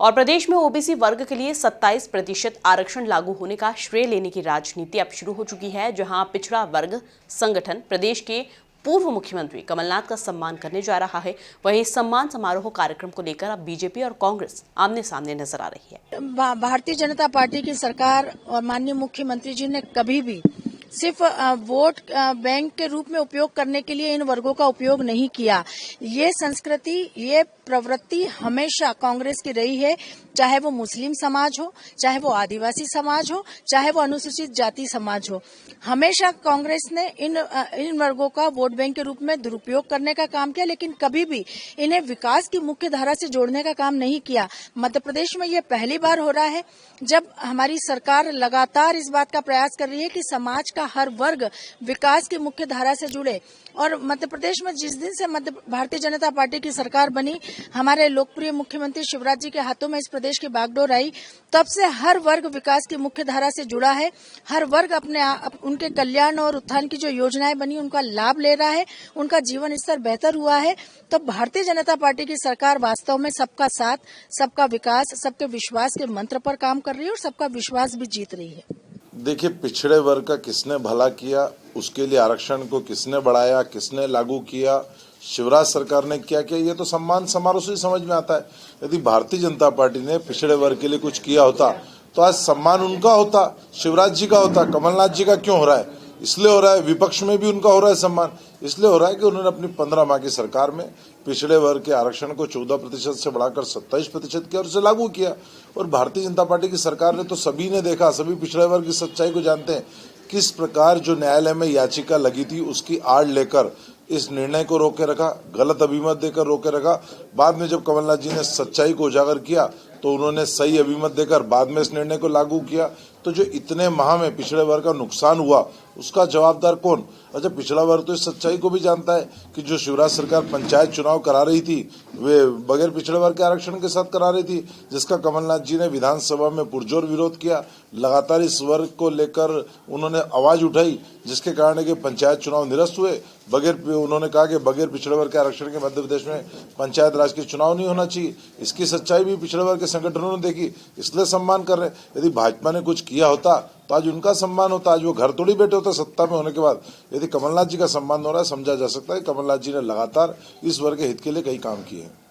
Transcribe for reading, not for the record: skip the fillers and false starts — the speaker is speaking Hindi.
और प्रदेश में ओबीसी वर्ग के लिए 27% आरक्षण लागू होने का श्रेय लेने की राजनीति अब शुरू हो चुकी है, जहां पिछड़ा वर्ग संगठन प्रदेश के पूर्व मुख्यमंत्री कमलनाथ का सम्मान करने जा रहा है। वहीं सम्मान समारोह कार्यक्रम को लेकर अब बीजेपी और कांग्रेस आमने सामने नजर आ रही है। भारतीय जनता पार्टी की सरकार और माननीय मुख्यमंत्री जी ने कभी भी सिर्फ वोट बैंक के रूप में उपयोग करने के लिए इन वर्गों का उपयोग नहीं किया। ये संस्कृति, ये प्रवृत्ति हमेशा कांग्रेस की रही है, चाहे वो मुस्लिम समाज हो, चाहे वो आदिवासी समाज हो, चाहे वो अनुसूचित जाति समाज हो। हमेशा कांग्रेस ने इन वर्गों का वोट बैंक के रूप में दुरुपयोग करने का काम किया, लेकिन कभी भी इन्हें विकास की मुख्य धारा से जोड़ने का काम नहीं किया। मध्य प्रदेश में ये पहली बार हो रहा है जब हमारी सरकार लगातार इस बात का प्रयास कर रही है कि समाज का हर वर्ग विकास की मुख्य धारा से जुड़े। और मध्य प्रदेश में जिस दिन से भारतीय जनता पार्टी की सरकार बनी, हमारे लोकप्रिय मुख्यमंत्री शिवराज जी के हाथों में इस प्रदेश की बागडोर आई, तब से हर वर्ग विकास की मुख्य धारा से जुड़ा है। हर वर्ग उनके कल्याण और उत्थान की जो योजनाएं बनी उनका लाभ ले रहा है, उनका जीवन स्तर बेहतर हुआ है। तो भारतीय जनता पार्टी की सरकार वास्तव में सबका साथ, सबका विकास, सबके विश्वास के मंत्र पर काम कर रही है और सबका विश्वास भी जीत रही है। देखिए, पिछड़े वर्ग का किसने भला किया, उसके लिए आरक्षण को किसने बढ़ाया, किसने लागू किया, शिवराज सरकार ने क्या किया, ये तो सम्मान समारोह से समझ में आता है। यदि भारतीय जनता पार्टी ने पिछड़े वर्ग के लिए कुछ किया होता तो आज सम्मान उनका होता, शिवराज जी का होता। कमलनाथ जी का क्यों हो रहा है? इसलिए हो रहा है, विपक्ष में भी उनका हो रहा है सम्मान, इसलिए हो रहा है कि उन्होंने अपनी 15 माह की सरकार में पिछड़े वर्ग के आरक्षण को 14% से बढ़ाकर 27% किया और उसे लागू किया। और भारतीय जनता पार्टी की सरकार ने तो सभी ने देखा, सभी पिछड़े वर्ग की सच्चाई को जानते हैं, किस प्रकार जो न्यायालय में याचिका लगी थी उसकी आड़ लेकर इस निर्णय को रोके रखा, गलत अभिमत देकर रोके रखा। बाद में जब कमलनाथ जी ने सच्चाई को उजागर किया तो उन्होंने सही अभिमत देकर बाद में इस निर्णय को लागू किया। तो जो इतने माह में पिछड़े वर्ग का नुकसान हुआ उसका जवाबदार कौन? अच्छा, पिछड़ा वर्ग तो इस सच्चाई को भी जानता है कि जो शिवराज सरकार पंचायत चुनाव करा रही थी वे बगैर पिछड़े वर्ग के आरक्षण के साथ करा रही थी, जिसका कमलनाथ जी ने विधानसभा में पुरजोर विरोध किया। लगातार इस वर्ग को लेकर उन्होंने आवाज उठाई, जिसके कारण कि पंचायत चुनाव निरस्त हुए। उन्होंने कहा कि बगैर पिछड़े वर्ग के आरक्षण के मध्य प्रदेश में पंचायत राज के चुनाव नहीं होना चाहिए। इसकी सच्चाई भी पिछड़े वर्ग के संगठनों ने देखी, इसलिए सम्मान कर रहे। यदि भाजपा ने कुछ किया होता तो आज उनका सम्मान होता, आज वो घर थोड़ी बैठे होते सत्ता में होने के बाद। यदि कमलनाथ जी का सम्मान हो रहा है, समझा जा सकता है कमलनाथ जी ने लगातार इस वर्ग के हित के लिए कई काम किए हैं।